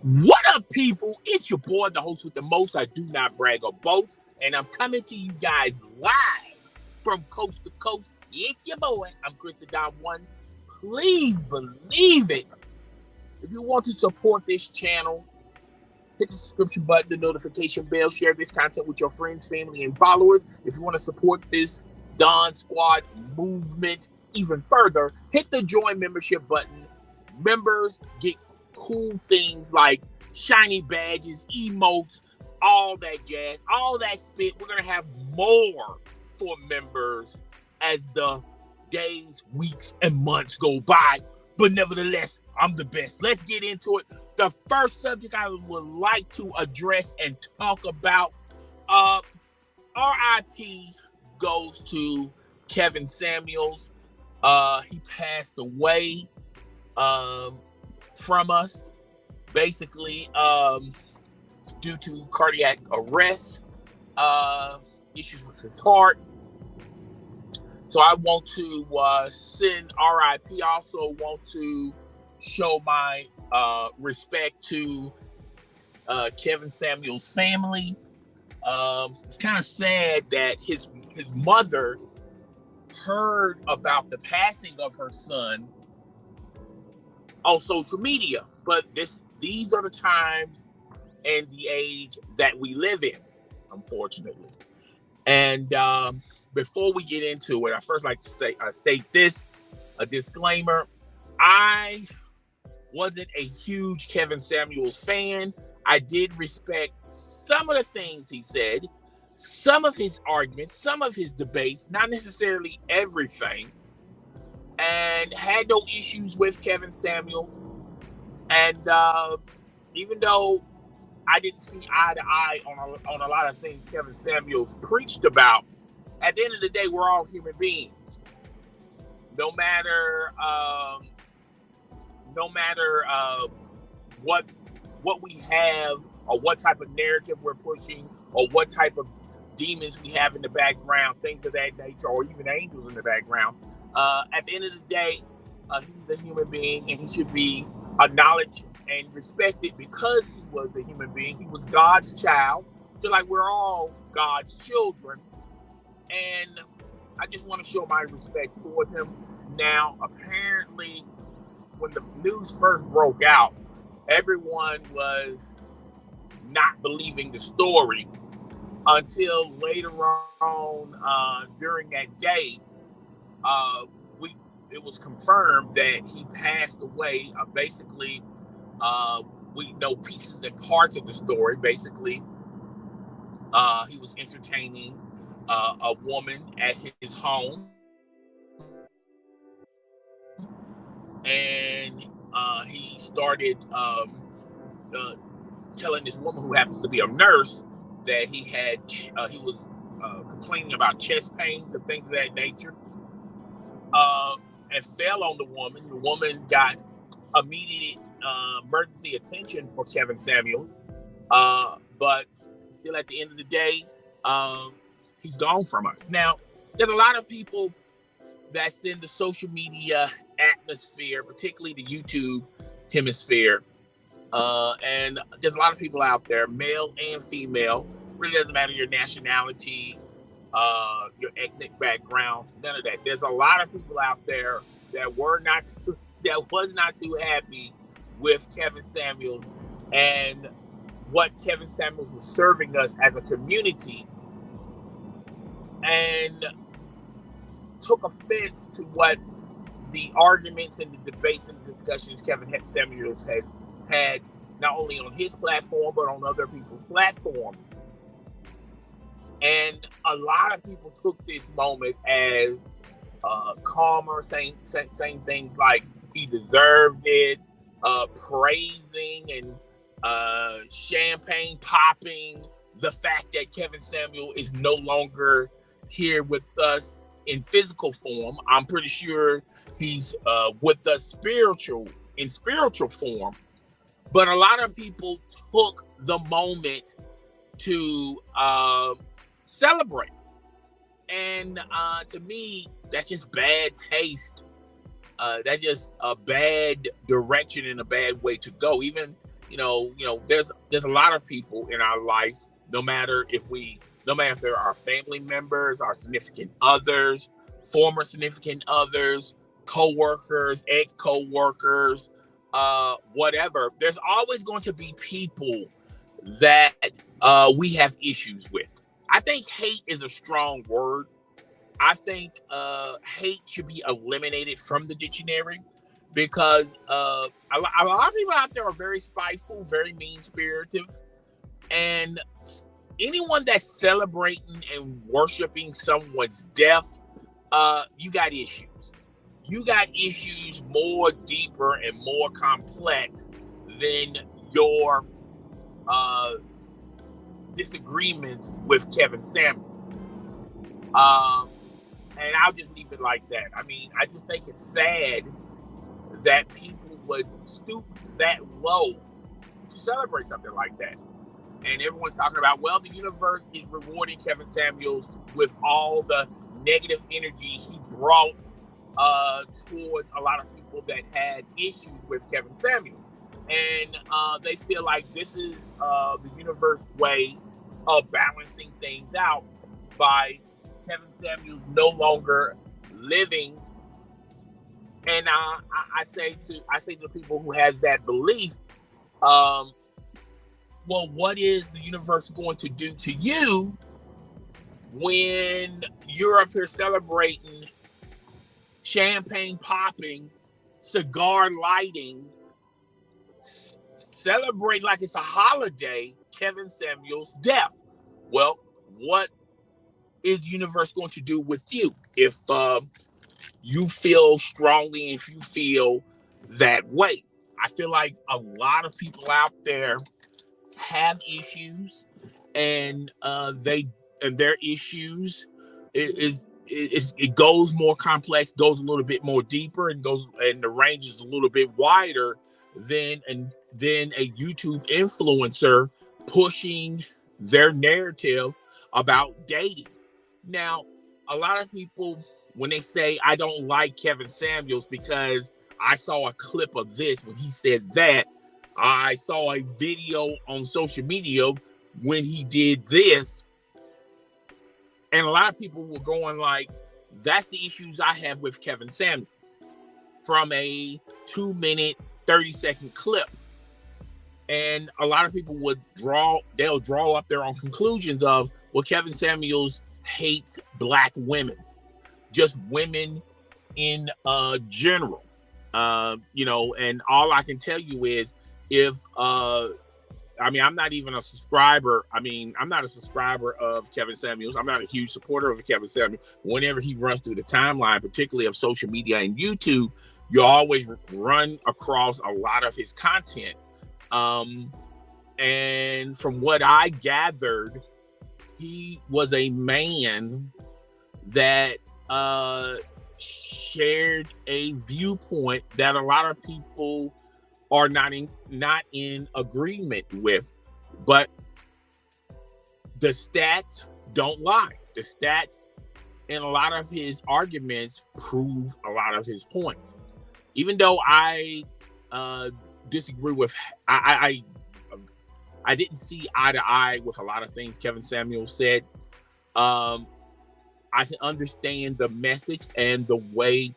What up, people? It's your boy, the host with the most. I do not brag or boast, and I'm coming to you guys live from coast to coast. It's your boy. I'm Chris the Don One. Please believe it. If you want to support this channel, hit the subscription button, the notification bell, share this content with your friends, family, and followers. If you want to support this Don Squad movement even further, hit the join membership button. Members get cool things like shiny badges, emotes, all that jazz, all that spit. We're going to have more for members as the days, weeks, and months go by. But nevertheless, I'm the best. Let's get into it. The first subject I would like to address and talk about, RIP goes to Kevin Samuels. He passed away from us, basically, due to cardiac arrest, issues with his heart. So I want to send RIP. I also want to show my respect to Kevin Samuels' family. It's kind of sad that his mother heard about the passing of her son on social media, but these are the times and the age that we live in, unfortunately. And before we get into it, I first like to state this, a disclaimer. I wasn't a huge Kevin Samuels fan. I did respect some of the things he said, some of his arguments, some of his debates, not necessarily everything, and had no issues with Kevin Samuels. And even though I didn't see eye to eye on a lot of things Kevin Samuels preached about, at the end of the day, we're all human beings. No matter what we have, or what type of narrative we're pushing, or what type of demons we have in the background, things of that nature, or even angels in the background. At the end of the day, he's a human being, and he should be acknowledged and respected because he was a human being. He was God's child, just like we're all God's children. And I just want to show my respect towards him. Now, apparently, when the news first broke out, everyone was not believing the story until later on during that day. It was confirmed that he passed away. Basically, we know pieces and parts of the story. Basically, he was entertaining a woman at his home, and he started telling this woman, who happens to be a nurse, that he was complaining about chest pains and things of that nature, and fell on the woman. The woman got immediate emergency attention for Kevin Samuels, but still, at the end of the day, he's gone from us. Now, there's a lot of people that's in the social media atmosphere, particularly the YouTube hemisphere, and there's a lot of people out there, male and female. Really doesn't matter your nationality, your ethnic background, none of that. There's a lot of people out there that was not too happy with Kevin Samuels and what Kevin Samuels was serving us as a community, and took offense to what the arguments and the debates and the discussions Kevin Samuels had not only on his platform but on other people's platforms. And a lot of people took this moment as calmer, saying things like he deserved it, praising and champagne popping the fact that Kevin Samuel is no longer here with us in physical form. I'm pretty sure he's with us in spiritual form. But a lot of people took the moment to celebrate. And to me, that's just bad taste. That's just a bad direction and a bad way to go. Even there's a lot of people in our life, no matter if they're our family members, our significant others, former significant others, co-workers, ex-co-workers, whatever. There's always going to be people that we have issues with. I think hate is a strong word. I think hate should be eliminated from the dictionary because a lot of people out there are very spiteful, very mean-spirited, and anyone that's celebrating and worshiping someone's death, you got issues. You got issues more deeper and more complex than your disagreements with Kevin Samuels. And I'll just leave it like that. I mean, I just think it's sad that people would stoop that low to celebrate something like that. And everyone's talking about, well, the universe is rewarding Kevin Samuels with all the negative energy he brought towards a lot of people that had issues with Kevin Samuels. And they feel like this is the universe way of balancing things out by Kevin Samuels no longer living. And I say to the people who has that belief, well, what is the universe going to do to you when you're up here celebrating, champagne popping, cigar lighting, celebrate like it's a holiday, Kevin Samuels' death? Well, what is the universe going to do with you if you feel strongly, if you feel that way? I feel like a lot of people out there have issues, and their issues it goes more complex, goes a little bit more deeper, and the range is a little bit wider than a YouTube influencer pushing their narrative about dating. Now, a lot of people, when they say, I don't like Kevin Samuels because I saw a clip of this when he said that, I saw a video on social media when he did this, and a lot of people were going like, that's the issues I have with Kevin Samuels from a 2-minute, 30-second clip. And a lot of people they'll draw up their own conclusions of, well, Kevin Samuels hates Black women, just women in general. And all I can tell you is I'm not even a subscriber. I'm not a subscriber of Kevin Samuels. I'm not a huge supporter of Kevin Samuels. Whenever he runs through the timeline, particularly of social media and YouTube, you always run across a lot of his content. And from what I gathered, he was a man that shared a viewpoint that a lot of people are not in agreement with. But the stats don't lie. The stats in a lot of his arguments prove a lot of his points. Even though I disagree with, I didn't see eye to eye with a lot of things Kevin Samuels said. I can understand the message and the way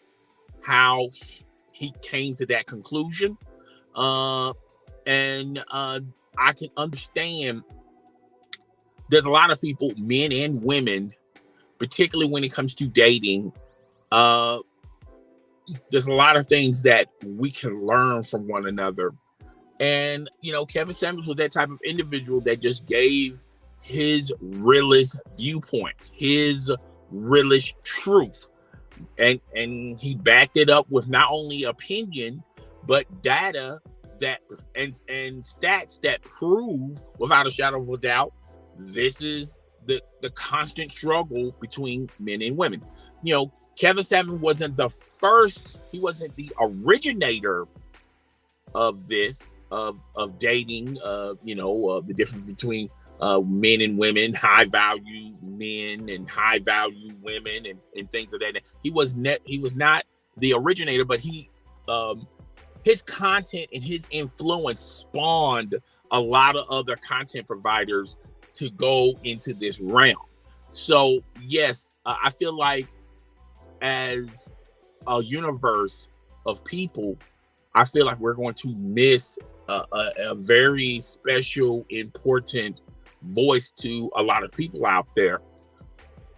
how he came to that conclusion. And I can understand there's a lot of people, men and women, particularly when it comes to dating, there's a lot of things that we can learn from one another. And, Kevin Samuels was that type of individual that just gave his realest viewpoint, his realest truth. And he backed it up with not only opinion, but data and stats that prove without a shadow of a doubt, this is the constant struggle between men and women. Kevin Samuels wasn't the first, he wasn't the originator of this, of dating, the difference between men and women, high value men and high value women and things of that. He was not the originator, but he his content and his influence spawned a lot of other content providers to go into this realm. So yes, I feel like as a universe of people, I feel like we're going to miss a very special, important voice to a lot of people out there.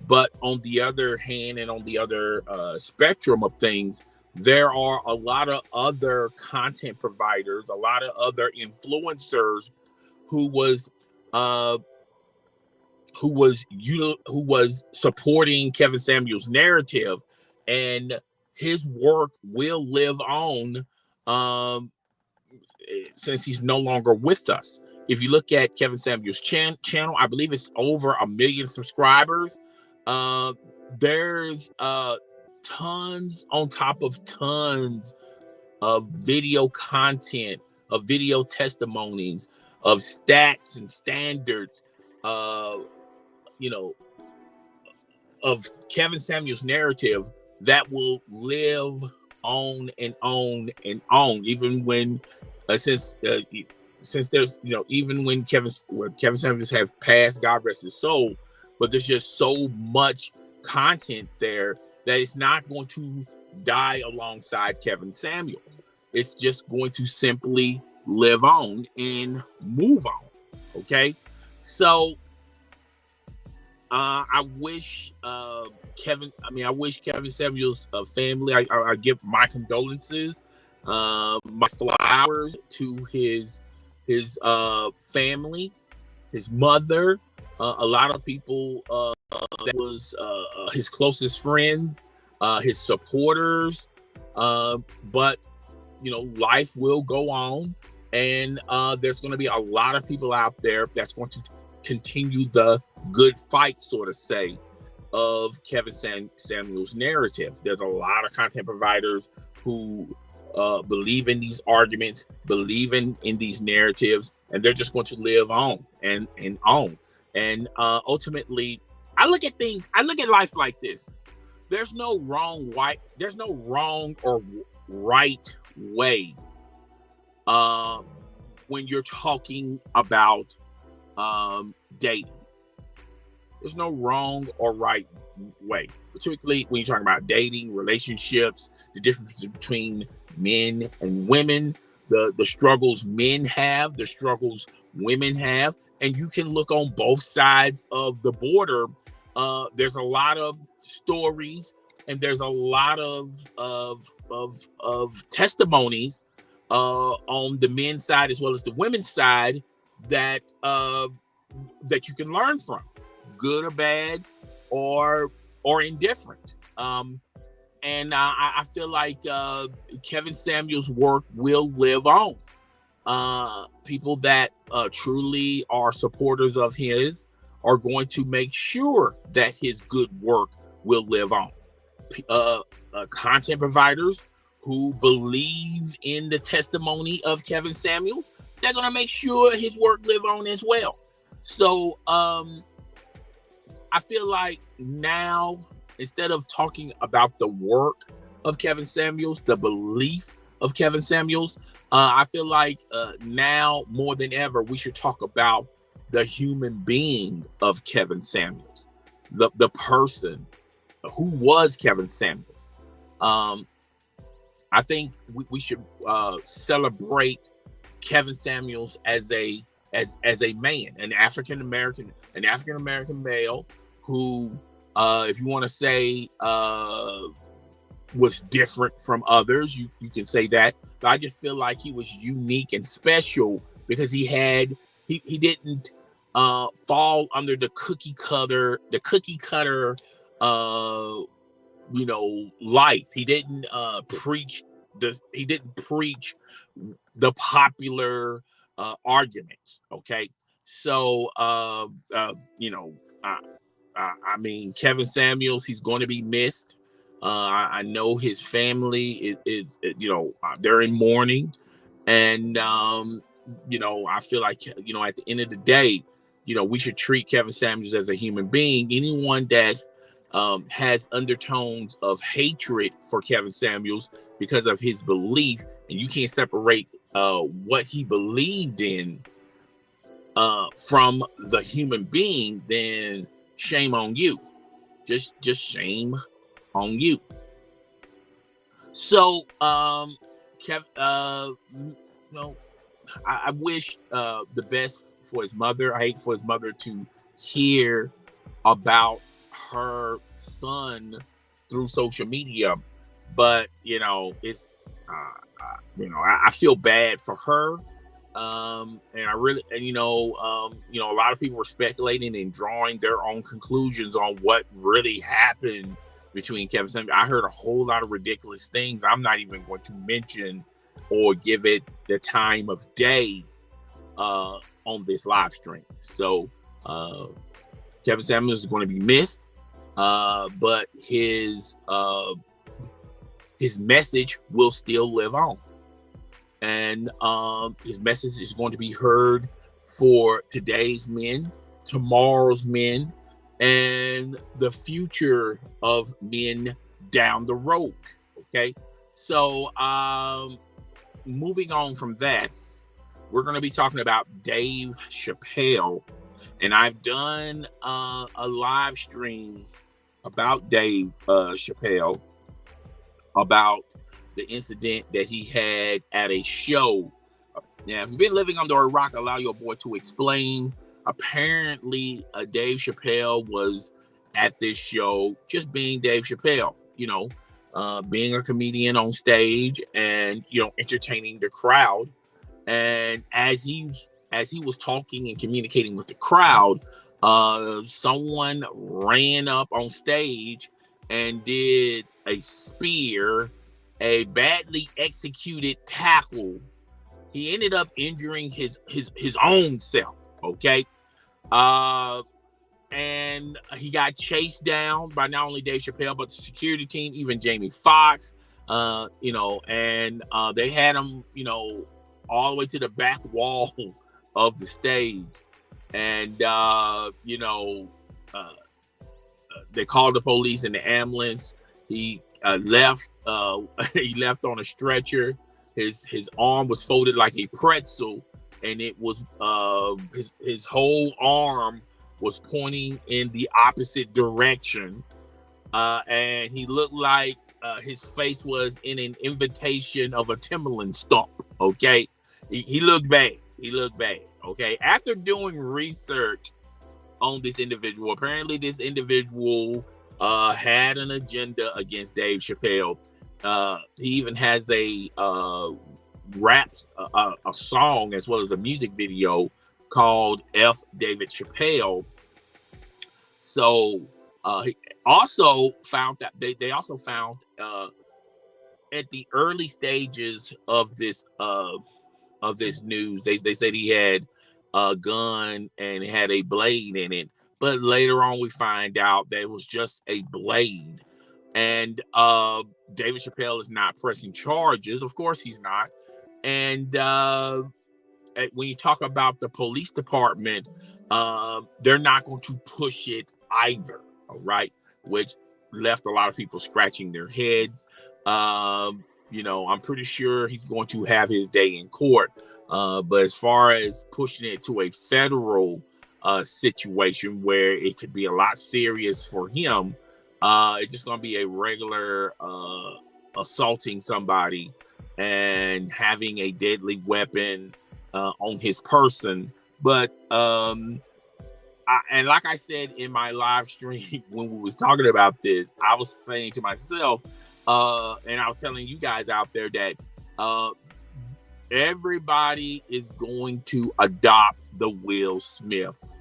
But on the other hand, and on the other spectrum of things, there are a lot of other content providers, a lot of other influencers who was supporting Kevin Samuels' narrative, and his work will live on since he's no longer with us. If you look at Kevin Samuels' channel, I believe it's over 1 million subscribers. There's tons on top of tons of video content, of video testimonies, of stats and standards, you know, of Kevin Samuels' narrative that will live on and on and on, even when since there's, you know, even when Kevin Samuels have passed, God rest his soul, but there's just so much content there that it's not going to die alongside Kevin Samuels. It's just going to simply live on and move on. Okay, so I wish Kevin Samuels' family, I give my condolences, my flowers to his family, his mother, a lot of people that was his closest friends, his supporters, but you know, life will go on, and there's going to be a lot of people out there that's going to continue the good fight, sort of say, of Kevin Samuels' narrative. There's a lot of content providers who believe in these arguments, believe in these narratives, and they're just going to live on and on. And ultimately, I look at life like this. There's no wrong or right way when you're talking about dating. There's no wrong or right way, particularly when you're talking about dating, relationships, the difference between men and women, the struggles men have, the struggles women have, and you can look on both sides of the border. There's a lot of stories, and there's a lot of testimonies on the men's side as well as the women's side that you can learn from, good or bad, or indifferent. And I feel like Kevin Samuels' work will live on. People that truly are supporters of his are going to make sure that his good work will live on. Content providers who believe in the testimony of Kevin Samuels, they're going to make sure his work live on as well. So I feel like now, instead of talking about the work of Kevin Samuels, the belief of Kevin Samuels, I feel like now more than ever, we should talk about the human being of Kevin Samuels, the person who was Kevin Samuels. I think we should celebrate Kevin Samuels as a man, an African American male who, if you want to say, was different from others, you can say that. But I just feel like he was unique and special because he didn't fall under the cookie cutter life. He didn't preach the popular arguments. Okay, so I mean, Kevin Samuels, he's going to be missed. I know his family is they're in mourning, and I feel like at the end of the day, we should treat Kevin Samuels as a human being. Anyone that has undertones of hatred for Kevin Samuels because of his belief and you can't separate what he believed in from the human being, then shame on you. Just shame on you. So, I wish the best for his mother. I hate for his mother to hear about her son through social media, but it's I feel bad for her. And I really, and a lot of people were speculating and drawing their own conclusions on what really happened between Kevin Samuels. I heard a whole lot of ridiculous things. I'm not even going to mention or give it the time of day on this live stream. So Kevin Samuels is going to be missed, but his message will still live on. And his message is going to be heard for today's men, tomorrow's men, and the future of men down the road. Okay, so moving on from that, we're going to be talking about Dave Chappelle, and I've done a live stream about Dave Chappelle, about the incident that he had at a show. Now, if you've been living under a rock, allow your boy to explain. Apparently, Dave Chappelle was at this show just being Dave Chappelle, being a comedian on stage and, entertaining the crowd. And as he was talking and communicating with the crowd, someone ran up on stage and did a spear, a badly executed tackle. He ended up injuring his own self. Okay. And he got chased down by not only Dave Chappelle, but the security team, even Jamie Foxx, and they had him, all the way to the back wall of the stage. And, they called the police and the ambulance. He left on a stretcher. His arm was folded like a pretzel, and it was his whole arm was pointing in the opposite direction, and he looked like his face was in an invitation of a Timberland stomp. Okay, he looked bad. Okay, after doing research on this individual, apparently this individual had an agenda against Dave Chappelle. He even has a rap, a song, as well as a music video called F. David Chappelle. So he also found that they also found at the early stages of this news, they said he had a gun and it had a blade in it, but later on we find out that it was just a blade. And David Chappelle is not pressing charges. Of course he's not. And when you talk about the police department, they're not going to push it either. All right. Which left a lot of people scratching their heads. I'm pretty sure he's going to have his day in court. But as far as pushing it to a federal situation where it could be a lot serious for him, it's just going to be a regular assaulting somebody and having a deadly weapon on his person. But and like I said in my live stream when we was talking about this, I was saying to myself, and I was telling you guys out there that everybody is going to adopt the Will Smith,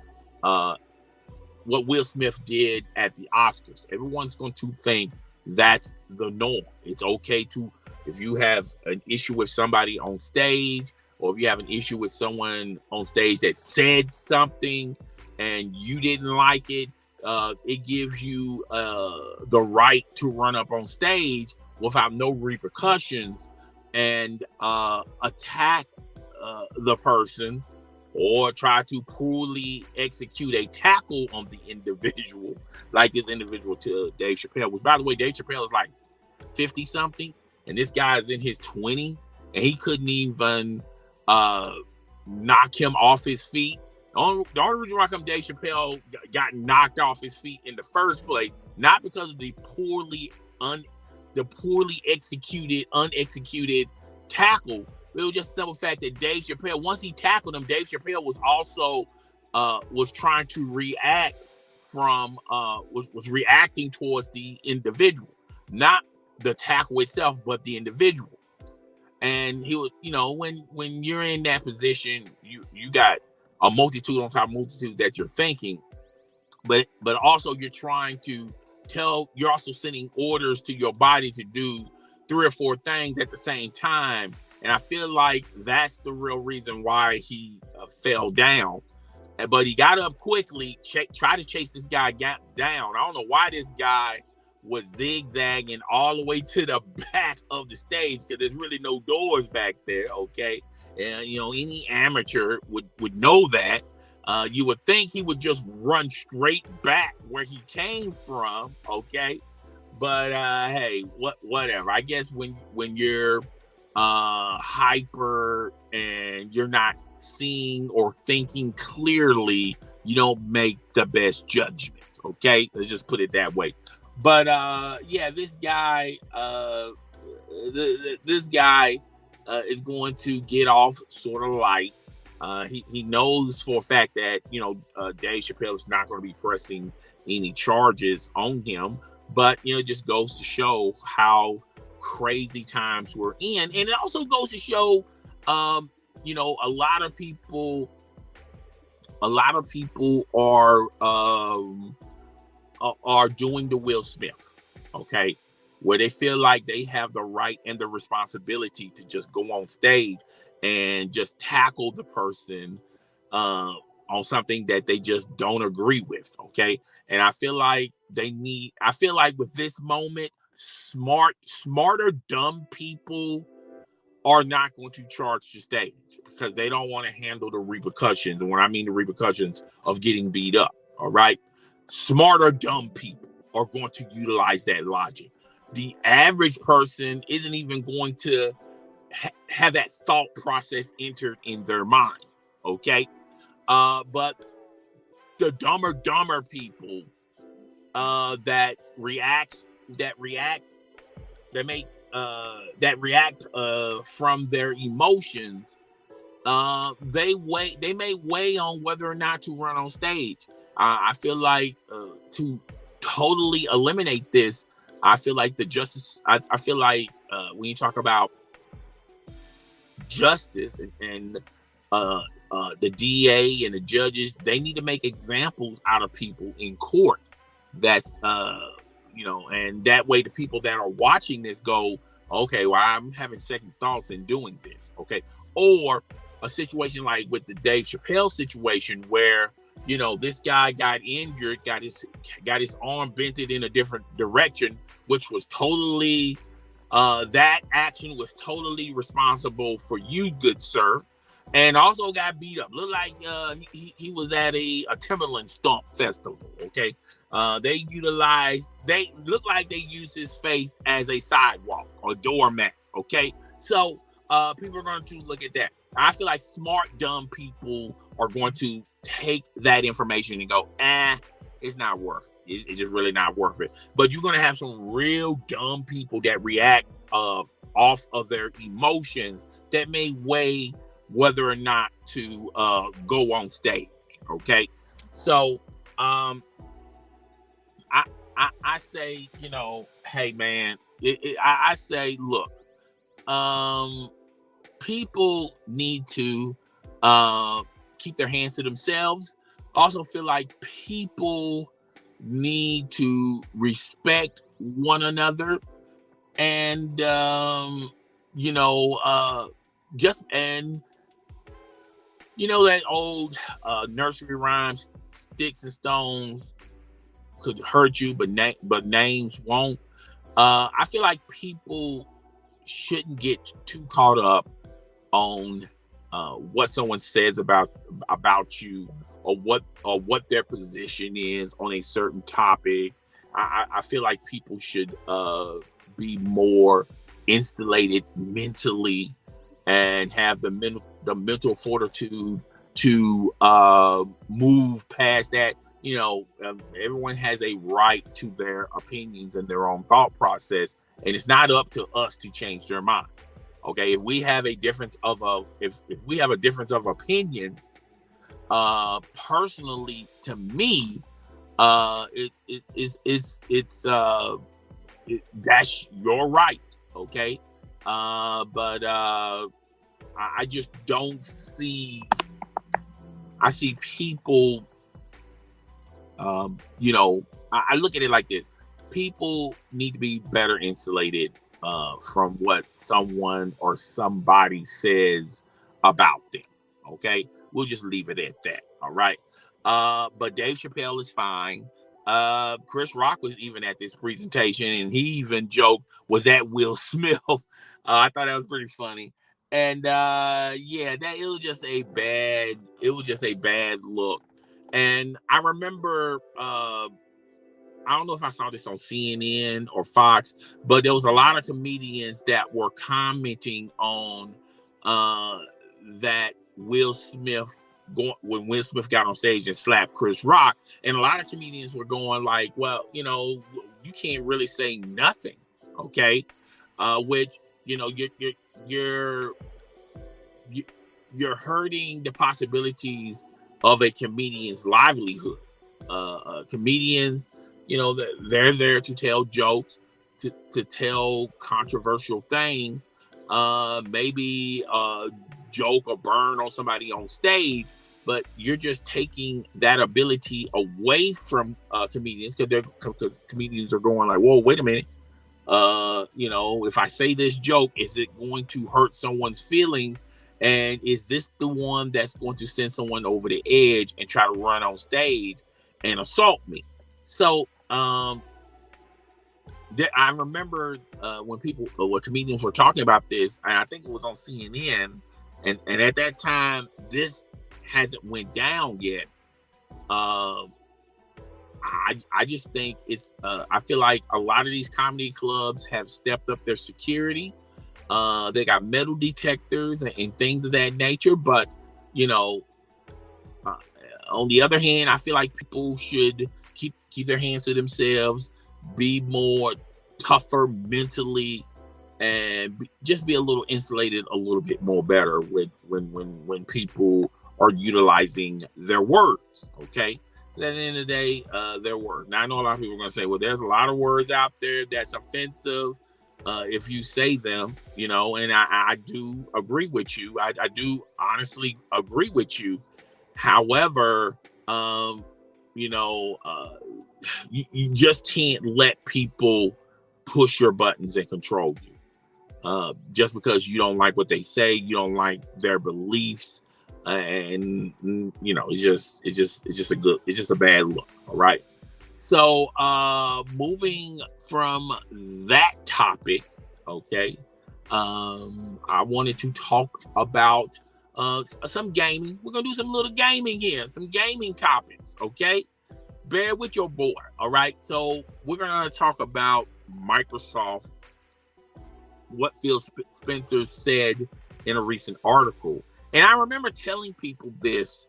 what Will Smith did at the Oscars. Everyone's going to think that's the norm. It's okay to, if you have an issue with somebody on stage, or if you have an issue with someone on stage that said something and you didn't like it, it gives you the right to run up on stage without no repercussions and attack the person or try to cruelly execute a tackle on the individual, like this individual to Dave Chappelle, which, by the way, Dave Chappelle is like 50 something and this guy is in his 20s, and he couldn't even knock him off his feet. The only reason why Dave Chappelle got knocked off his feet in the first place, not because of the poorly unexecuted tackle. It was just the simple fact that Dave Chappelle, once he tackled him, Dave Chappelle was also was trying to react from was reacting towards the individual, not the tackle itself, but the individual. And he was, when you're in that position, you got a multitude on top of multitude that you're thinking, but also you're trying to you're also sending orders to your body to do 3 or 4 things at the same time. And I feel like that's the real reason why he fell down. But he got up quickly, tried to chase this guy down. I don't know why this guy was zigzagging all the way to the back of the stage, because there's really no doors back there, okay? And, any amateur would know that. You would think he would just run straight back where he came from, okay? But, hey, whatever. I guess when you're hyper and you're not seeing or thinking clearly, you don't make the best judgments, okay? Let's just put it that way. But yeah, this guy is going to get off sort of light. He knows for a fact that Dave Chappelle is not going to be pressing any charges on him, but it just goes to show how crazy times we're in. And it also goes to show a lot of people are doing the Will Smith, okay, where they feel like they have the right and the responsibility to just go on stage and just tackle the person on something that they just don't agree with, okay? And I feel like with this moment, smarter dumb people are not going to charge the stage because they don't want to handle the repercussions. And when I mean the repercussions of getting beat up, all right? Smarter dumb people are going to utilize that logic. The average person isn't even going to have that thought process entered in their mind, okay? But the dumber people that react from their emotions, they may weigh on whether or not to run on stage. I feel like to totally eliminate this, I feel like I feel like when you talk about justice and the DA and the judges, they need to make examples out of people in court. That's and that way the people that are watching this go, okay, well, I'm having second thoughts in doing this, okay? Or a situation like with the Dave Chappelle situation where this guy got injured, got his arm bented in a different direction, which was totally that action was totally responsible for you, good sir, and also got beat up. Looked like he was at a Timberland Stomp festival. Okay, they look like they used his face as a sidewalk or doormat. Okay, so people are going to look at that. I feel like smart dumb people are going to take that information and go, it's not worth it. It's just really not worth it. But you're going to have some real dumb people that react off of their emotions that may weigh whether or not to go on stage. Okay, so I say, hey man, I say, look, people need to keep their hands to themselves. Also feel like people need to respect one another, and that old nursery rhyme, sticks and stones could hurt you, but names won't. I feel like people shouldn't get too caught up on what someone says about you, or what their position is on a certain topic. I feel like people should be more insulated mentally and have the mental fortitude to move past that. Everyone has a right to their opinions and their own thought process, and it's not up to us to change their mind. Okay, if we have a difference of opinion, personally, to me, that's your right. Okay, but I just don't see. I see people. I look at it like this: people need to be better insulated from what someone or somebody says about them. Okay, we'll just leave it at that. All right. But Dave Chappelle is fine. Chris Rock was even at this presentation, and he even joked, "Was that Will Smith?" I thought that was pretty funny. And yeah, it was just a bad look. And I remember, I don't know if I saw this on CNN or Fox, but there was a lot of comedians that were commenting on that Will Smith when Will Smith got on stage and slapped Chris Rock, and a lot of comedians were going like, "Well, you can't really say nothing, okay?" Which you're hurting the possibilities of a comedian's livelihood. Comedians, they're there to tell jokes, to tell controversial things, maybe joke or burn on somebody on stage, but you're just taking that ability away from comedians, because comedians are going like, "Whoa, wait a minute. If I say this joke, is it going to hurt someone's feelings? And is this the one that's going to send someone over the edge and try to run on stage and assault me?" So I remember when comedians were talking about this, and I think it was on CNN, and at that time, this hasn't went down yet. I just think I feel like a lot of these comedy clubs have stepped up their security. They got metal detectors and things of that nature. But, on the other hand, I feel like people should keep their hands to themselves, be more tougher mentally, and just be a little insulated a little bit more better when people are utilizing their words. Okay. At the end of the day, their words. Now, I know a lot of people are going to say, "Well, there's a lot of words out there that's offensive if you say them," and I do agree with you. I do honestly agree with you. However, you just can't let people push your buttons and control you. Just because you don't like what they say, you don't like their beliefs, and it's just a bad look. All right. So moving from that topic, okay, I wanted to talk about some gaming. We're gonna do some little gaming here, some gaming topics, okay? Bear with your boy. All right. So we're gonna talk about Microsoft, what Phil Spencer said in a recent article. And I remember telling people this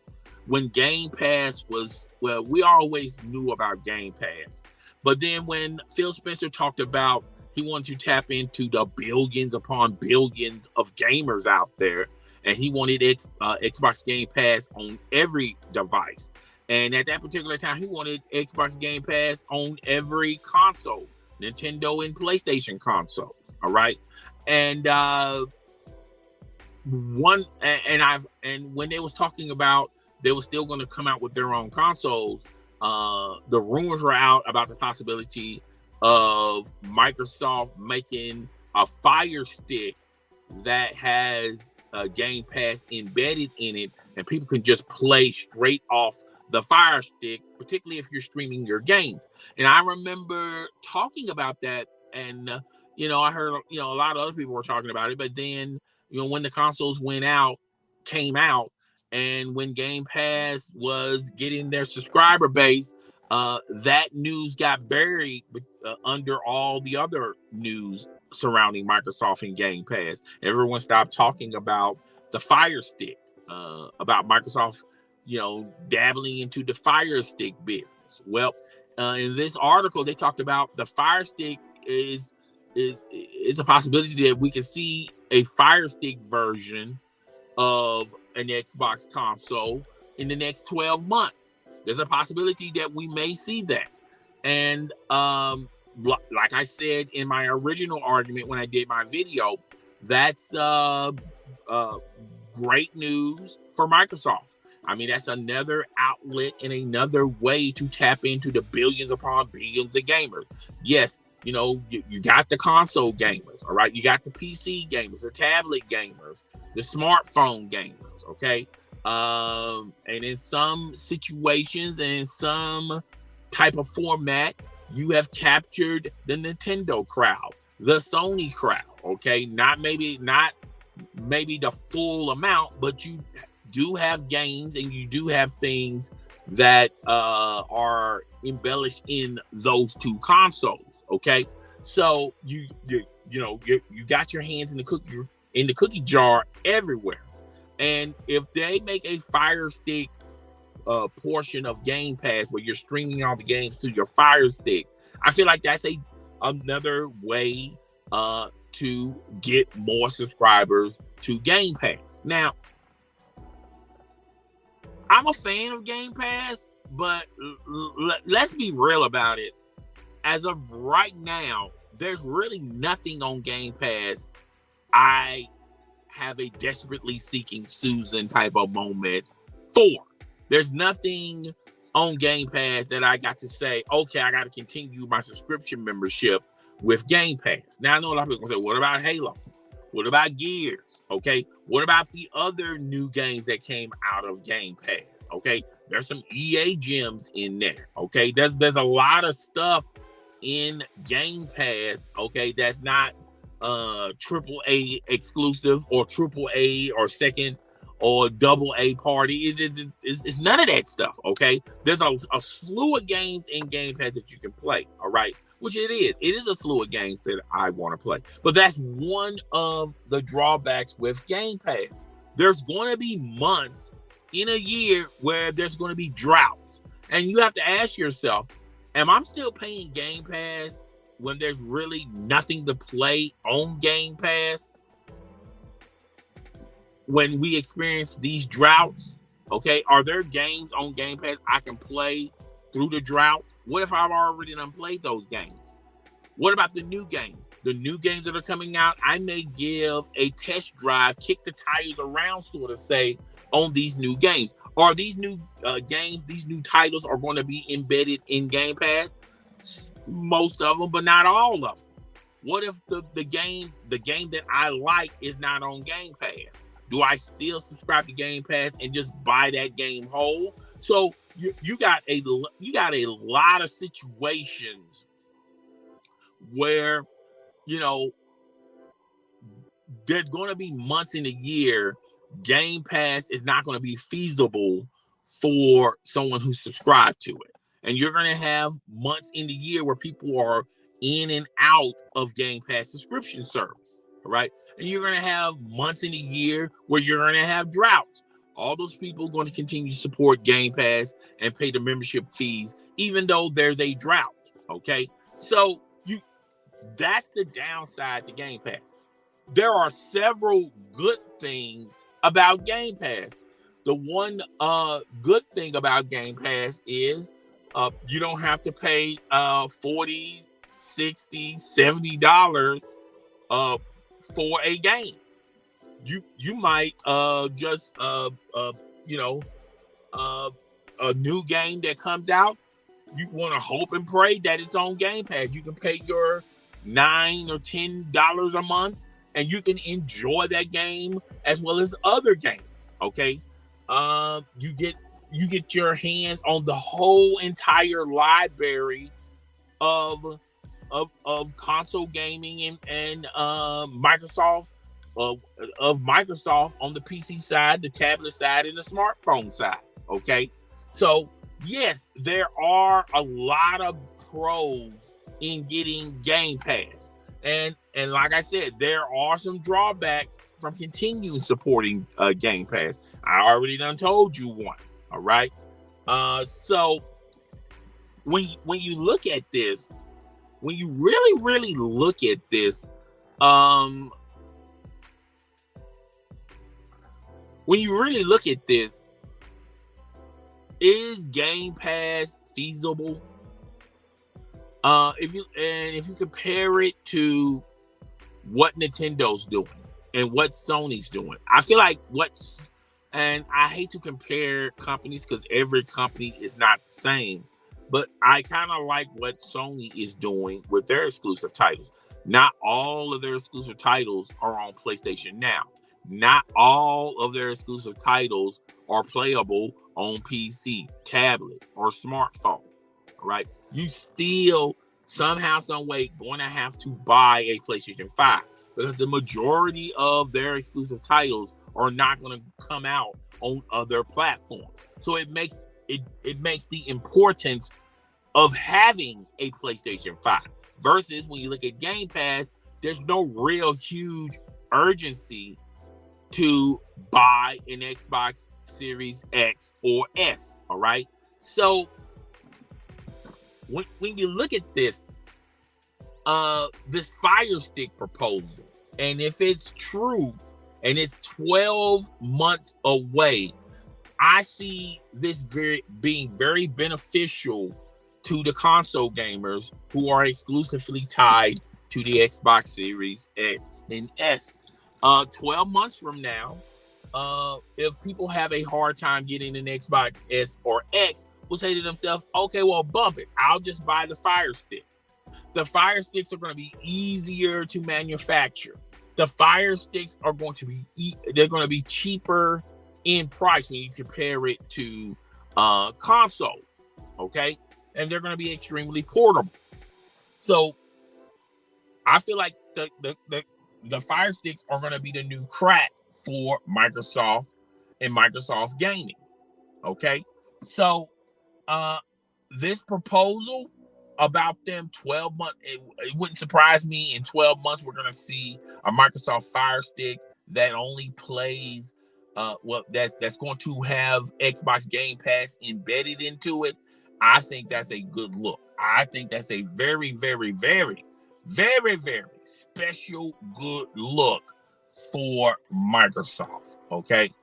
when Game Pass we always knew about Game Pass. But then when Phil Spencer talked about he wanted to tap into the billions upon billions of gamers out there, and he wanted Xbox Game Pass on every device. And at that particular time, he wanted Xbox Game Pass on every console, Nintendo and PlayStation consoles. All right. And when they was talking about they were still going to come out with their own consoles, the rumors were out about the possibility of Microsoft making a Fire Stick that has a Game Pass embedded in it, and people can just play straight off the Fire Stick, particularly if you're streaming your games. And I remember talking about that, and I heard a lot of other people were talking about it. But then when the consoles came out, and when Game Pass was getting their subscriber base, that news got buried under all the other news surrounding Microsoft and Game Pass. Everyone stopped talking about the Fire Stick, about Microsoft, dabbling into the Fire Stick business. Well, in this article, they talked about the Fire Stick is a possibility that we can see a Fire Stick version of an Xbox console in the next 12 months. There's a possibility that we may see that. And like I said in my original argument when I did my video, that's great news for Microsoft. I mean, that's another outlet and another way to tap into the billions upon billions of gamers. Yes, you got the console gamers, all right? You got the PC gamers, the tablet gamers, the smartphone gamers, okay? And in some situations and in some type of format, you have captured the Nintendo crowd, the Sony crowd, okay? Not maybe the full amount, but you do have games and you do have things that are embellished in those two consoles, okay? So you got your hands in the cookie jar everywhere. And if they make a Fire Stick portion of Game Pass where you're streaming all the games to your Fire Stick, I feel like that's another way to get more subscribers to Game Pass. Now, I'm a fan of Game Pass, but let's be real about it. As of right now, there's really nothing on Game Pass I have a desperately seeking Susan type of moment for. There's nothing on Game Pass that I got to say, okay, I got to continue my subscription membership with Game Pass. Now, I know a lot of people say, what about Halo? What about Gears? Okay. What about the other new games that came out of Game Pass? Okay. There's some EA gems in there. Okay. There's a lot of stuff in Game Pass. Okay. That's not triple A exclusive or triple A or second or double A party. It's none of that stuff. Okay. There's a slew of games in Game Pass that you can play. All right. Which it is a slew of games that I want to play. But that's one of the drawbacks with Game Pass. There's going to be months in a year where there's going to be droughts. And you have to ask yourself, am I still paying Game Pass when there's really nothing to play on Game Pass? When we experience these droughts, okay, are there games on Game Pass I can play through the drought? What if I've already done played those games? What about the new games? The new games that are coming out, I may give a test drive, kick the tires around, sort of say, on these new games. Are these new games, these new titles are going to be embedded in Game Pass? Most of them, but not all of them. What if the game that I like is not on Game Pass? Do I still subscribe to Game Pass and just buy that game whole? So you got a lot of situations where there's going to be months in a year Game Pass is not going to be feasible for someone who's subscribed to it. And you're going to have months in the year where people are in and out of Game Pass subscription service, right? And you're going to have months in a year where you're going to have droughts. All those people are going to continue to support Game Pass and pay the membership fees, even though there's a drought, okay? So that's the downside to Game Pass. There are several good things about Game Pass. The one good thing about Game Pass is you don't have to pay $40, $60, $70 for a game. You might just a new game that comes out, you want to hope and pray that it's on Game Pass. You can pay your $9 or $10 a month and you can enjoy that game as well as other games. Okay. You get your hands on the whole entire library of console gaming and Microsoft of Microsoft on the PC side, the tablet side, and the smartphone side. Okay, so yes, there are a lot of pros in getting Game Pass. And like I said, there are some drawbacks from continuing supporting Game Pass. I already done told you one. All right. So when you look at this, when you really look at this, when you really look at this, is Game Pass feasible? If you compare it to what Nintendo's doing and what Sony's doing, I feel like and I hate to compare companies because every company is not the same, but I kind of like what Sony is doing with their exclusive titles. Not all of their exclusive titles are on PlayStation Now. Not all of their exclusive titles are playable on PC, tablet, or smartphone. Right? You still somehow, some way, going to have to buy a PlayStation 5 because the majority of their exclusive titles are not going to come out on other platforms. So it makes the importance of having a PlayStation 5 versus when you look at Game Pass, there's no real huge urgency to buy an Xbox Series X or S. All right. So when you look at this Fire Stick proposal, and if it's true and it's 12 months away, I see this being very beneficial to the console gamers who are exclusively tied to the Xbox Series X and S. 12 months from now, if people have a hard time getting an Xbox S or X, will say to themselves, okay, well, bump it. I'll just buy the Fire Stick. The Fire Sticks are going to be easier to manufacture. The Fire Sticks are going to be cheaper in price when you compare it to consoles, okay? And they're going to be extremely portable. So I feel like the Fire Sticks are going to be the new crack for Microsoft and Microsoft Gaming, okay? So this proposal about them 12 months, it wouldn't surprise me in 12 months we're going to see a Microsoft Fire Stick that only plays that's going to have Xbox Game Pass embedded into it. I think that's a good look. I think that's a very, very, very, very, very special good look for Microsoft. Okay.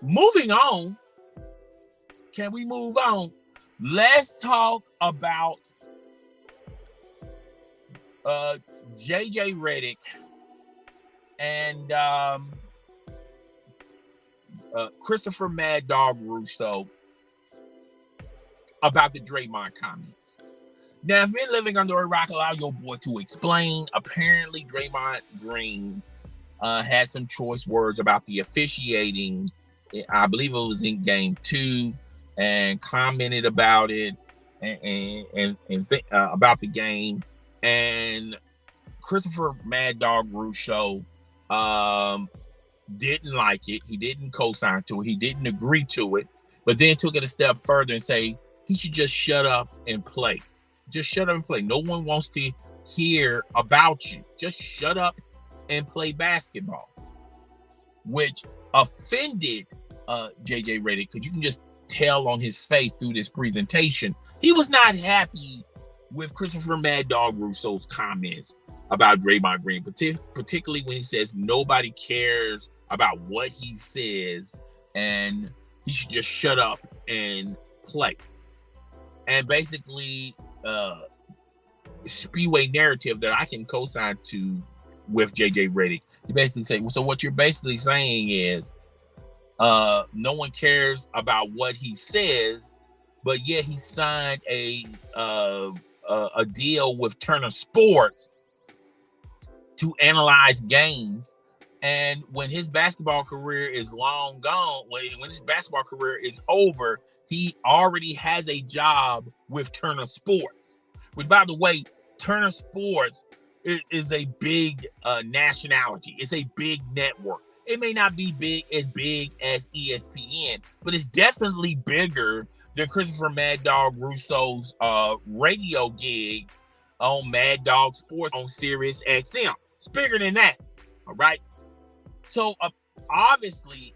Moving on. Can we move on? Let's talk about JJ Redick and Christopher Mad Dog Russo about the Draymond comments. Now, if you're living under a rock, allow your boy to explain. Apparently, Draymond Green had some choice words about the officiating. I believe it was in Game 2, and commented about it and about the game. And Christopher Mad Dog Russo didn't like it. He didn't co-sign to it. He didn't agree to it. But then took it a step further and say he should just shut up and play. Just shut up and play. No one wants to hear about you. Just shut up and play basketball. Which offended JJ Redick, because you can just tell on his face through this presentation. He was not happy with Christopher Mad Dog Russo's comments about Draymond Green, particularly when he says nobody cares about what he says and he should just shut up and play. And basically spew a narrative that I can co-sign to with JJ Redick. You basically say, well, so what you're basically saying is no one cares about what he says, but yet he signed a deal with Turner Sports to analyze games. And when his basketball career is long gone, when his basketball career is over, he already has a job with Turner Sports. Which, by the way, Turner Sports is a big nationality. It's a big network. It may not be big as ESPN, but it's definitely bigger than Christopher Mad Dog Russo's radio gig on Mad Dog Sports on Sirius XM. It's bigger than that. All right. So obviously,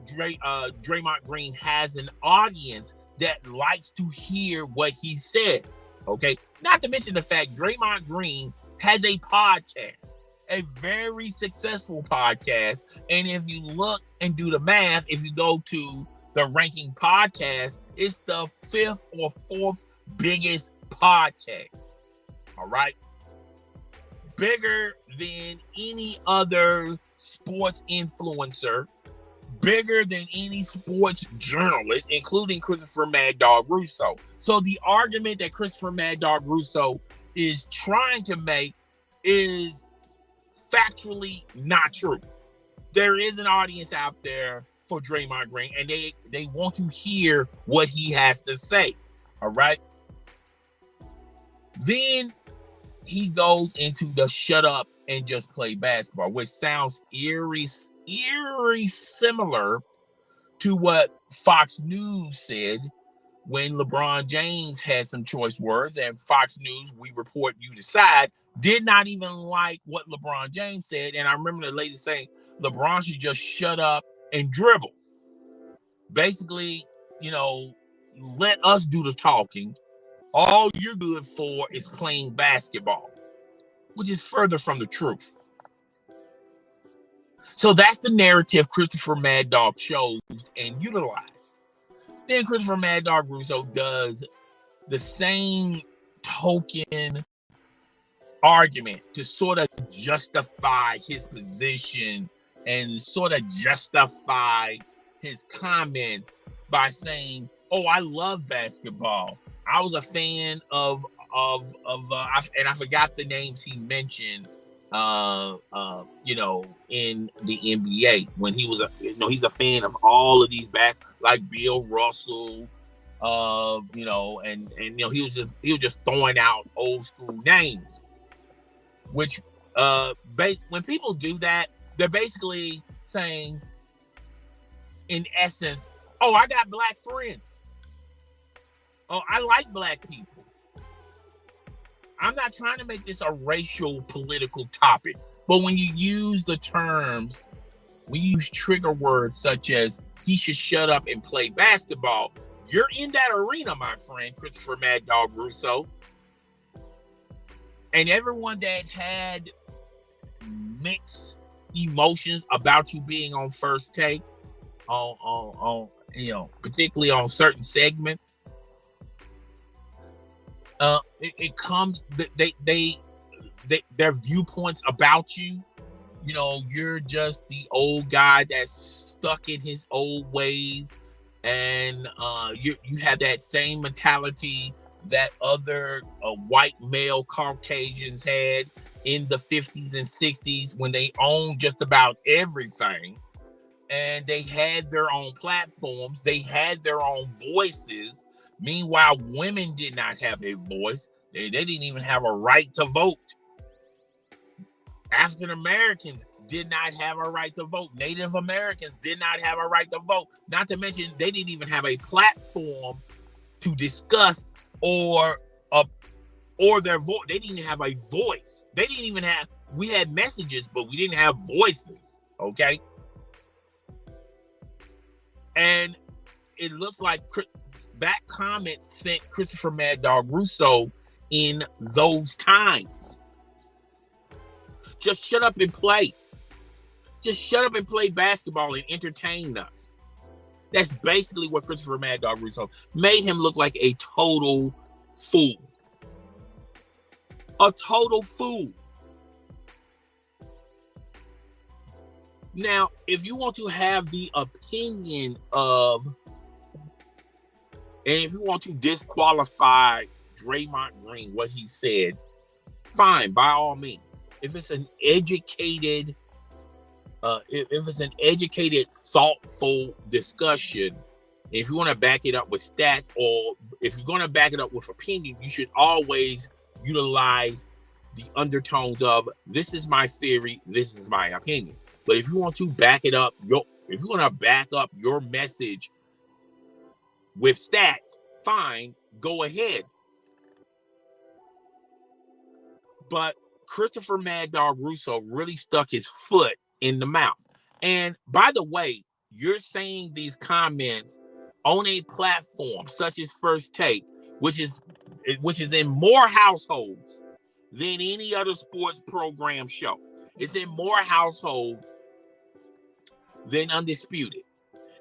Draymond Green has an audience that likes to hear what he says. Okay. Not to mention the fact Draymond Green has a podcast, a very successful podcast. And if you look and do the math, if you go to the ranking podcast, it's the 5th or 4th biggest podcast. All right. Bigger than any other sports influencer, bigger than any sports journalist, including Christopher Mad Dog Russo. So the argument that Christopher Mad Dog Russo is trying to make is factually not true. There is an audience out there for Draymond Green, and they want to hear what he has to say. All right. Then he goes into the shut up and just play basketball, which sounds eerie similar to what Fox News said when LeBron James had some choice words, and Fox News, we report, you decide, did not even like what LeBron James said. And I remember the lady saying LeBron should just shut up and dribble. Basically, let us do the talking. All you're good for is playing basketball, which is further from the truth. So that's the narrative Christopher Mad Dog chose and utilized. Then Christopher Mad Dog Russo does the same token argument to sort of justify his position and sort of justify his comments by saying, "Oh, I love basketball. I was a fan of and I forgot the names he mentioned, in the NBA when he was he's a fan of all of these like Bill Russell, and he was just throwing out old school names, which when people do that, they're basically saying, in essence, oh, I got black friends. Oh, I like black people. I'm not trying to make this a racial political topic, but when you use the terms, we use trigger words such as he should shut up and play basketball, you're in that arena, my friend, Christopher Mad Dog Russo. And everyone that had mixed emotions about you being on First Take, particularly on certain segments, it comes their viewpoints about you. You're just the old guy that's stuck in his old ways, and you have that same mentality that other white male Caucasians had in the 50s and 60s when they owned just about everything, and they had their own platforms, they had their own voices. Meanwhile, women did not have a voice. They didn't even have a right to vote. African Americans did not have a right to vote. Native Americans did not have a right to vote. Not to mention, they didn't even have a platform to discuss or their voice. They didn't even have a voice. They didn't even have. We had messages, but we didn't have voices. Okay, and it looks like that comment sent Christopher Mad Dog Russo in those times. Just shut up and play. Just shut up and play basketball and entertain us. That's basically what Christopher Mad Dog Russo made him look like, a total fool. A total fool. Now, if you want to have the opinion of, and if you want to disqualify Draymond Green, what he said, fine, by all means. If it's an educated, thoughtful discussion, if you want to back it up with stats, or if you're going to back it up with opinion, you should always utilize the undertones of, this is my theory, this is my opinion. But if you want to back it up, if you want to back up your message with stats, fine, go ahead. But Christopher Mad Dog Russo really stuck his foot in the mouth. And by the way, you're saying these comments on a platform such as First Take, which is in more households than any other sports program show. It's in more households than Undisputed.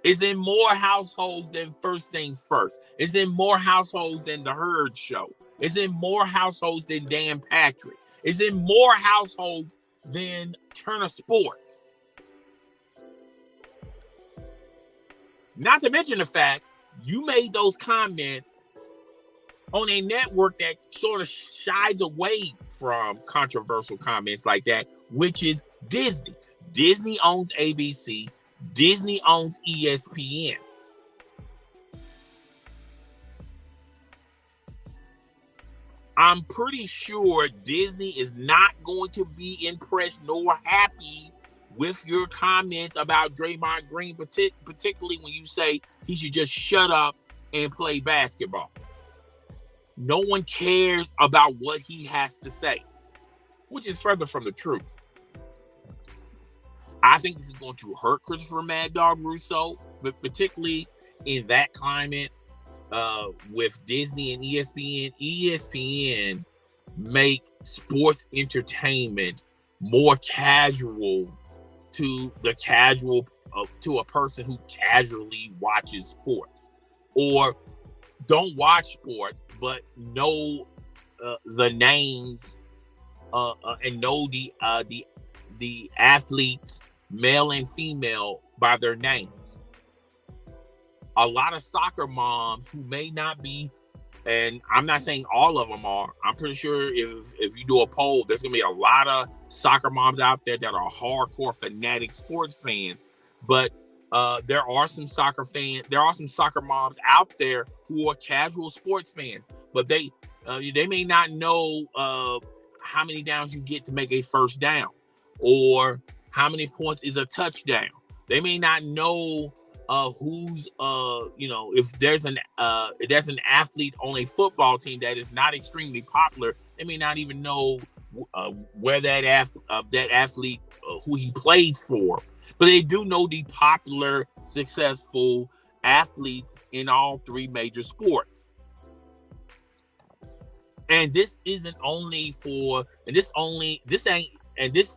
It's in more households than First Things First. It's in more households than The Herd Show. It's in more households than Dan Patrick. It's in more households than Turner Sports. Not to mention the fact you made those comments on a network that sort of shies away from controversial comments like that, which is Disney. Disney owns ABC. Disney owns ESPN. I'm pretty sure Disney is not going to be impressed nor happy with your comments about Draymond Green, particularly when you say he should just shut up and play basketball. No one cares about what he has to say, which is further from the truth. I think this is going to hurt Christopher Mad Dog Russo, but particularly in that climate with Disney and ESPN. ESPN make sports entertainment more casual to to a person who casually watches sports or don't watch sports but know the names and know the athletes, male and female, by their names. A lot of soccer moms who may not be, and I'm not saying all of them are, I'm pretty sure if you do a poll, there's gonna be a lot of soccer moms out there that are hardcore fanatic sports fans, but there are some soccer moms out there who are casual sports fans, but they may not know how many downs you get to make a first down or how many points is a touchdown. They may not know who's if there's an athlete on a football team that is not extremely popular. They may not even know where that athlete who he plays for, but they do know the popular, successful athletes in all three major sports. And this isn't only for, and this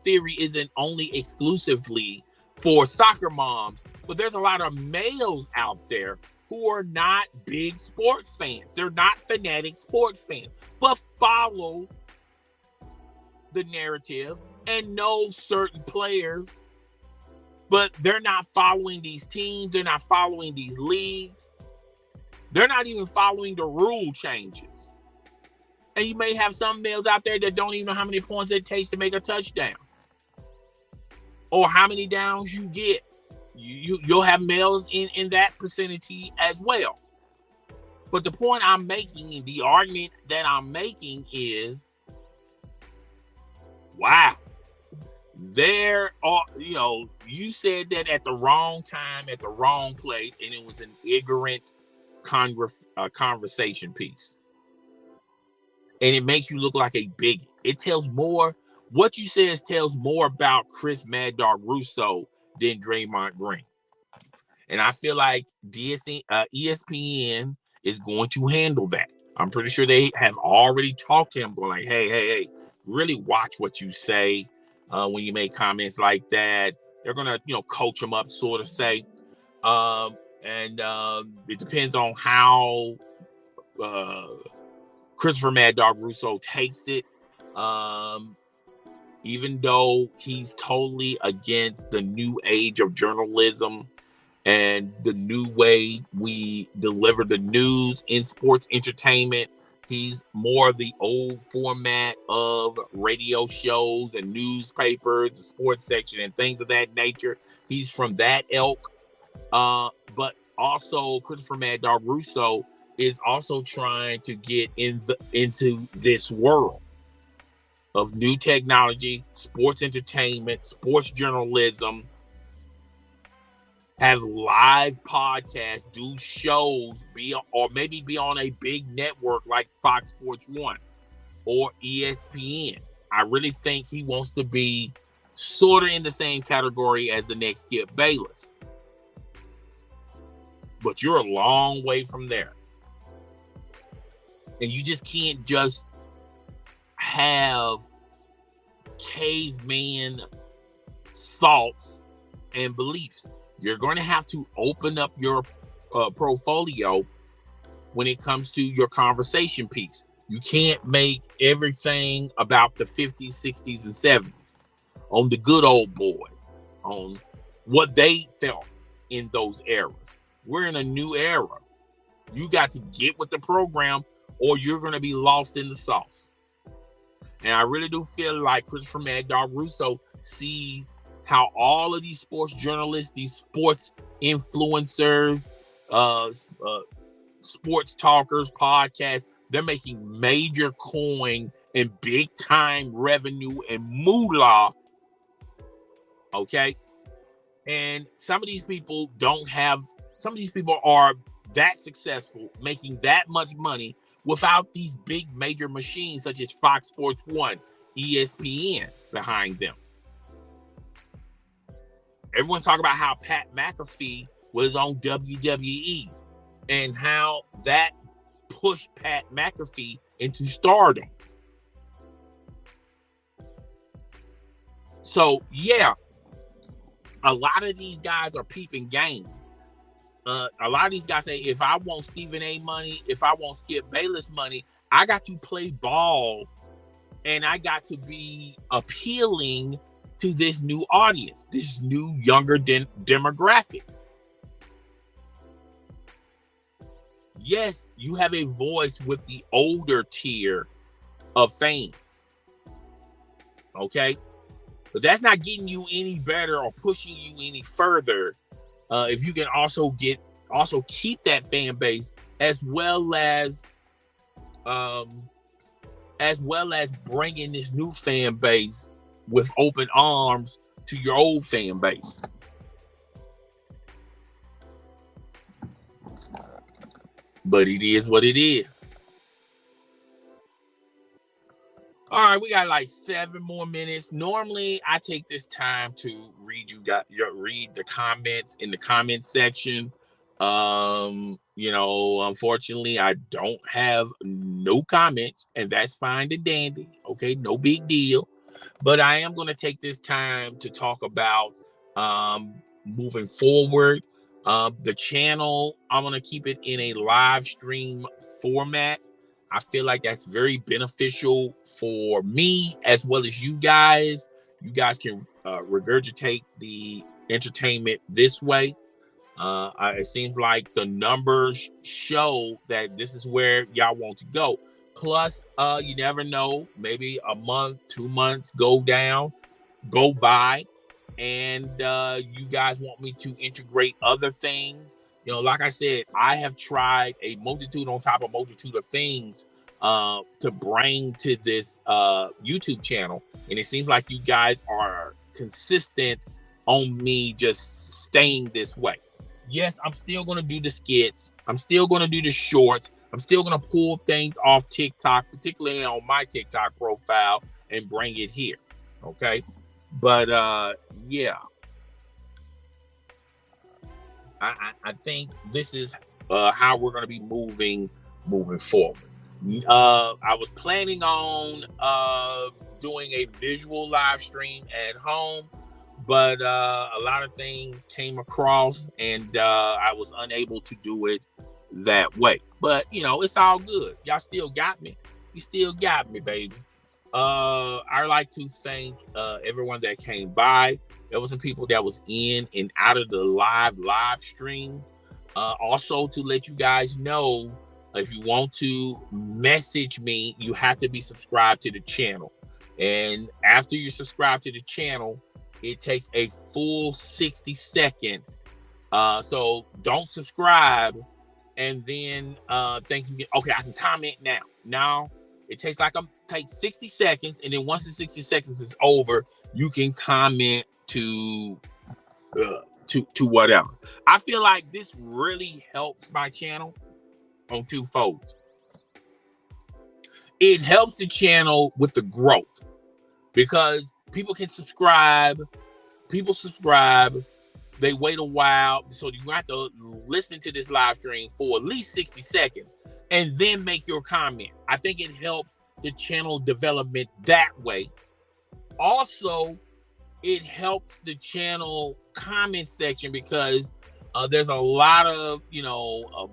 theory isn't only exclusively for soccer moms, but there's a lot of males out there who are not big sports fans. They're not fanatic sports fans, but follow the narrative and know certain players, but they're not following these teams. They're not following these leagues. They're not even following the rule changes. And you may have some males out there that don't even know how many points it takes to make a touchdown or how many downs you get. You'll have males in that vicinity as well. But the point I'm making, the argument that I'm making is, wow, there are, you said that at the wrong time, at the wrong place, and it was an ignorant conversation piece. And it makes you look like a bigot. It tells more, what you says tells more about Chris Mad Dog Russo than Draymond Green. And I feel like ESPN is going to handle that. I'm pretty sure they have already talked to him, going like, hey, really watch what you say when you make comments like that. They're going to, coach him up, sort of say. And it depends on how Christopher Mad Dog Russo takes it. Even though he's totally against the new age of journalism and the new way we deliver the news in sports entertainment, he's more of the old format of radio shows and newspapers, the sports section and things of that nature. He's from that ilk. But also Christopher Mad Dog Russo is also trying to get into this world of new technology, sports entertainment, sports journalism, have live podcasts, do shows, or maybe be on a big network like Fox Sports 1 or ESPN. I really think he wants to be sort of in the same category as the next Skip Bayless. But you're a long way from there. And you just can't just have caveman thoughts and beliefs. You're going to have to open up your portfolio when it comes to your conversation piece. You can't make everything about the 50s, 60s, and 70s, on the good old boys, on what they felt in those eras. We're in a new era. You got to get with the program or you're going to be lost in the sauce. And I really do feel like Christopher Mad Dog Russo see how all of these sports journalists, these sports influencers, sports talkers, podcasts, they're making major coin and big time revenue and moolah. Okay. And some of these people are that successful, making that much money without these big major machines such as Fox Sports 1, ESPN behind them. Everyone's talking about how Pat McAfee was on WWE and how that pushed Pat McAfee into stardom. So, yeah, a lot of these guys are peeping game. A lot of these guys say, if I want Stephen A money, if I want Skip Bayless money, I got to play ball and I got to be appealing to this new audience, this new younger demographic. Yes, you have a voice with the older tier of fans. Okay? But that's not getting you any better or pushing you any further. If you can also keep that fan base as well as bringing this new fan base with open arms to your old fan base. But it is what it is. All right, we got like 7 more minutes. Normally, I take this time to read the comments in the comment section. Unfortunately, I don't have no comments, and that's fine and dandy. Okay, no big deal. But I am going to take this time to talk about moving forward. The channel, I'm going to keep it in a live stream format. I feel like that's very beneficial for me as well as you guys. You guys can regurgitate the entertainment this way. It seems like the numbers show that this is where y'all want to go. Plus, you never know, maybe a month, 2 months go by, and you guys want me to integrate other things. Like I said, I have tried a multitude on top of multitude of things to bring to this YouTube channel. And it seems like you guys are consistent on me just staying this way. Yes, I'm still going to do the skits. I'm still going to do the shorts. I'm still going to pull things off TikTok, particularly on my TikTok profile, and bring it here. Okay. But yeah. I think this is how we're going to be moving forward. I was planning on doing a visual live stream at home, but a lot of things came across and I was unable to do it that way. But, it's all good. Y'all still got me. You still got me, baby. I'd like to thank everyone that came by. There was some people that was in and out of the live stream. Also, to let you guys know, if you want to message me, you have to be subscribed to the channel. And after you subscribe to the channel, it takes a full 60 seconds. So don't subscribe and then think you can. Okay, I can comment now. It takes takes 60 seconds, and then once the 60 seconds is over, you can comment to whatever. I feel like this really helps my channel on two folds. It helps the channel with the growth because people can subscribe. People subscribe. They wait a while, so you have to listen to this live stream for at least 60 seconds and then make your comment. I think it helps the channel development that way. Also, it helps the channel comment section because there's a lot of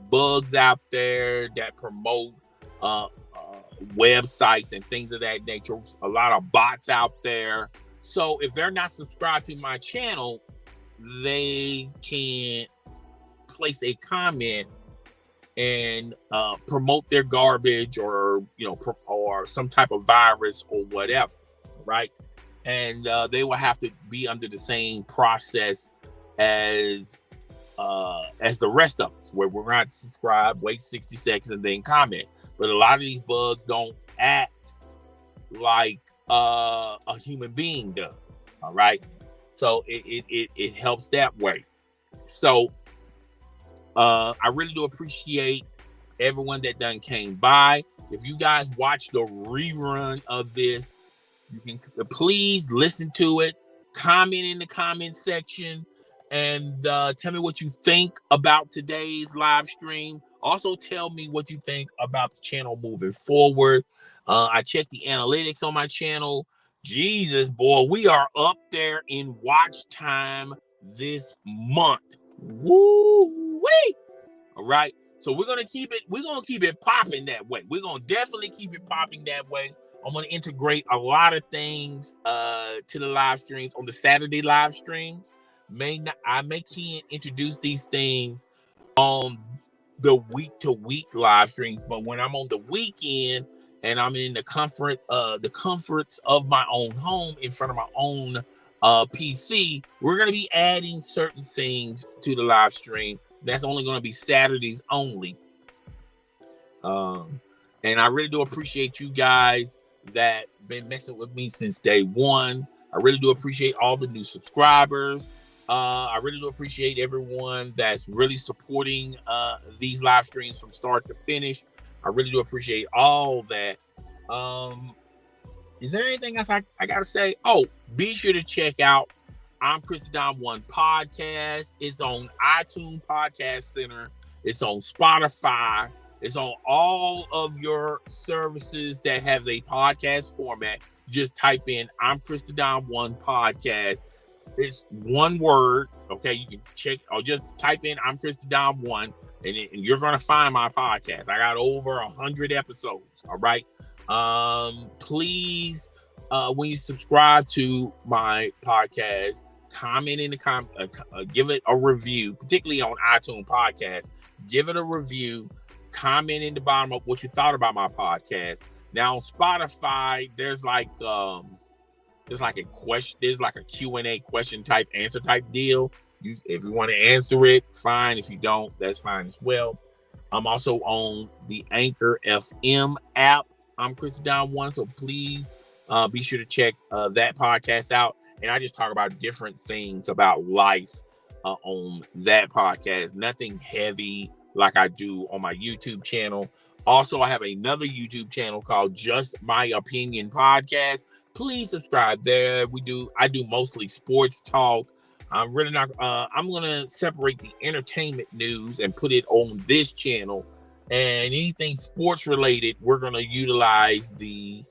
bugs out there that promote websites and things of that nature. A lot of bots out there. So if they're not subscribed to my channel, they can place a comment and promote their garbage or or some type of virus or whatever, right? And they will have to be under the same process as the rest of us, where we're not subscribed, wait 60 seconds, and then comment. But a lot of these bugs don't act like a human being does. All right, so it helps that way. So I really do appreciate everyone that done came by. If you guys watch the rerun of this, you can please listen to it, comment in the comment section, and tell me what you think about today's live stream. Also, tell me what you think about the channel moving forward. I checked the analytics on my channel. Jesus, boy, we are up there in watch time this month. Woo-wee! All right. So we're gonna keep it popping that way. We're gonna definitely keep it popping that way. I'm gonna integrate a lot of things to the live streams on the Saturday live streams. I can't introduce these things on the week-to-week live streams, but when I'm on the weekend and I'm in the comforts of my own home in front of my own PC, we're gonna be adding certain things to the live stream. That's only gonna be Saturdays only. And I really do appreciate you guys that been messing with me since day one. I really do appreciate all the new subscribers. I really do appreciate everyone that's really supporting these live streams from start to finish. I really do appreciate all that. Is there anything else I gotta say? Oh, be sure to check out I'm Chris the Don One podcast. It's on iTunes Podcast Center. It's on Spotify. It's on all of your services that has a podcast format. Just type in I'm Chris the Don One podcast. It's one word. Okay, you can check or just type in I'm Chris the Don One, and you're gonna find my podcast. I got over 100 episodes. All right. Please, when you subscribe to my podcast, comment in the comment, give it a review, particularly on iTunes Podcast. Give it a review. Comment in the bottom of what you thought about my podcast. Now on Spotify, there's like a Q&A question type answer type deal. If you want to answer it, fine. If you don't, that's fine as well. I'm also on the Anchor FM app. I'm Chris Don One, so please be sure to check that podcast out. And I just talk about different things about life on that podcast. Nothing heavy like I do on my YouTube channel. Also, I have another YouTube channel called Just My Opinion Podcast. Please subscribe there. I do mostly sports talk. I'm really not. I'm gonna separate the entertainment news and put it on this channel. And anything sports related, we're gonna utilize the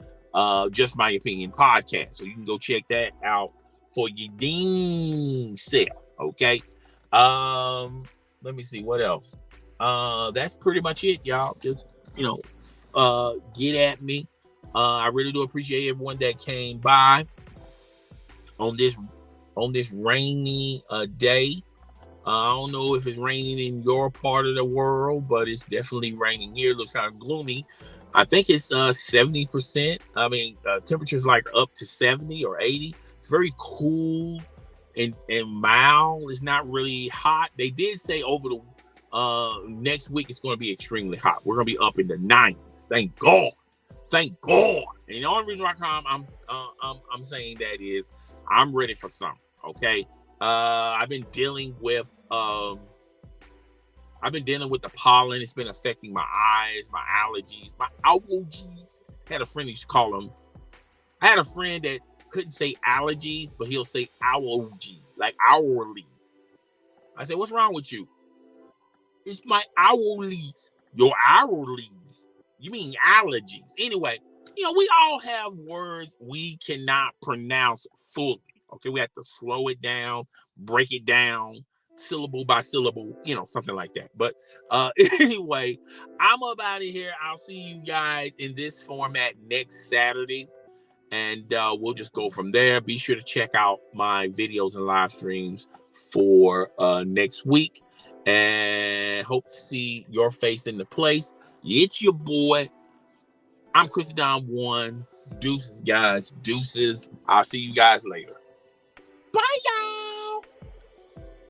Just My Opinion podcast. So you can go check that out for your dang self. Okay. Let me see what else. That's pretty much it, y'all. Just get at me. I really do appreciate everyone that came by on this rainy day. I don't know if it's raining in your part of the world, but it's definitely raining here. It looks kind of gloomy. I think it's 70%. I mean, temperatures like up to 70 or 80. It's very cool and mild. It's not really hot. They did say over the next week it's going to be extremely hot. We're going to be up in the 90s. Thank God. Thank God. And the only reason why I'm saying that is I'm ready for something. Okay. I've been dealing with the pollen. It's been affecting my eyes, my allergies, my allergies. I had a friend that couldn't say allergies, but he'll say allergy, like hourly. I said, what's wrong with you? It's my hourlies. Your hourlies. You mean allergies. Anyway, we all have words we cannot pronounce fully. Okay, we have to slow it down, break it down, syllable by syllable, something like that. But anyway, I'm up out of here. I'll see you guys in this format next Saturday. And we'll just go from there. Be sure to check out my videos and live streams for next week. And hope to see your face in the place. It's your boy. I'm Chris Don 1. Deuces, guys. Deuces. I'll see you guys later.